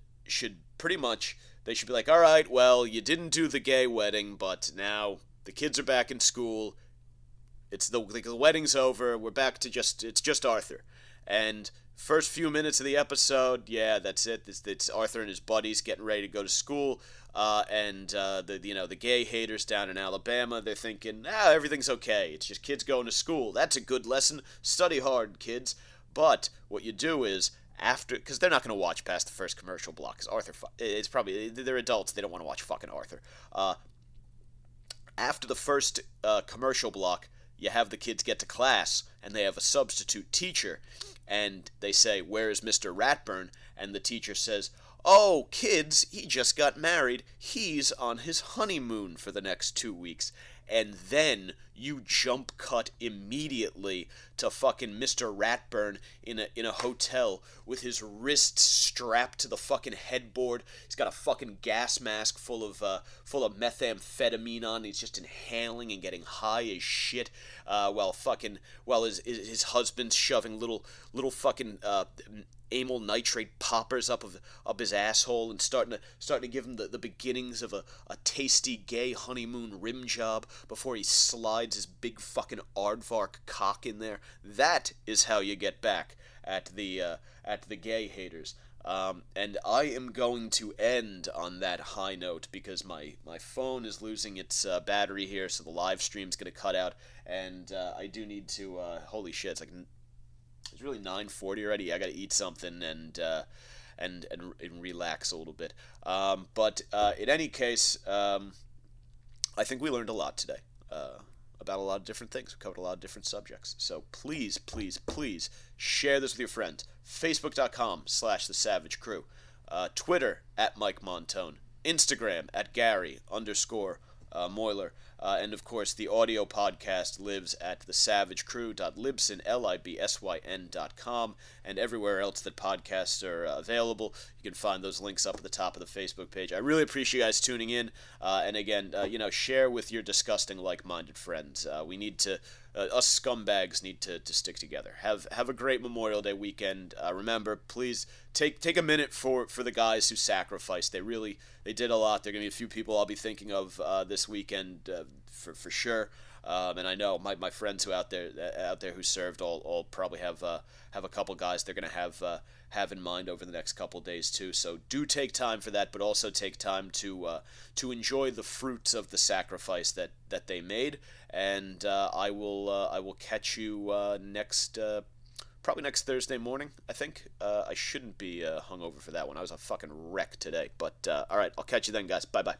pretty much, they should be like, all right, well, you didn't do the gay wedding, but now the kids are back in school, the wedding's over, we're back to it's just Arthur. And first few minutes of the episode, yeah, that's it. It's Arthur and his buddies getting ready to go to school, and the gay haters down in Alabama, they're thinking, everything's okay. It's just kids going to school. That's a good lesson. Study hard, kids. But what you do is because they're not going to watch past the first commercial block. Because Arthur, it's probably they're adults. They don't want to watch fucking Arthur. After the first commercial block, you have the kids get to class, and they have a substitute teacher. And they say, where is Mr. Ratburn? And the teacher says, oh, kids, he just got married. He's on his honeymoon for the next 2 weeks. And then you jump cut immediately to fucking Mr. Ratburn in a hotel with his wrists strapped to the fucking headboard. He's got a fucking gas mask full of methamphetamine on. He's just inhaling and getting high as shit while his husband's shoving little fucking amyl nitrate poppers up his asshole and starting to give him the beginnings of a tasty gay honeymoon rim job before he slides his big fucking aardvark cock in there. That is how you get back at the gay haters. And I am going to end on that high note because my phone is losing its battery here, so the live stream's going to cut out, and I do need to, holy shit, it's really 9:40 already. I got to eat something and relax a little bit. But in any case, I think we learned a lot today about a lot of different things. We covered a lot of different subjects. So please, please, please share this with your friends. Facebook.com/The Savage Crew. Twitter @Mike Montone. Instagram @Gary_Moiler. And of course, the audio podcast lives at thesavagecrew.libsyn.com and everywhere else that podcasts are available. You can find those links up at the top of the Facebook page. I really appreciate you guys tuning in. And again, share with your disgusting like-minded friends. We need to, us scumbags need to stick together. Have a great Memorial Day weekend. Remember, please take a minute for the guys who sacrificed. They did a lot. There are going to be a few people I'll be thinking of this weekend for sure. And I know my friends who out there who served all probably have a couple guys they're going to have in mind over the next couple days too. So do take time for that, but also take time to enjoy the fruits of the sacrifice that they made. And I will catch you probably next Thursday morning, I think. I shouldn't be hungover for that one. I was a fucking wreck today. But all right, I'll catch you then, guys. Bye bye.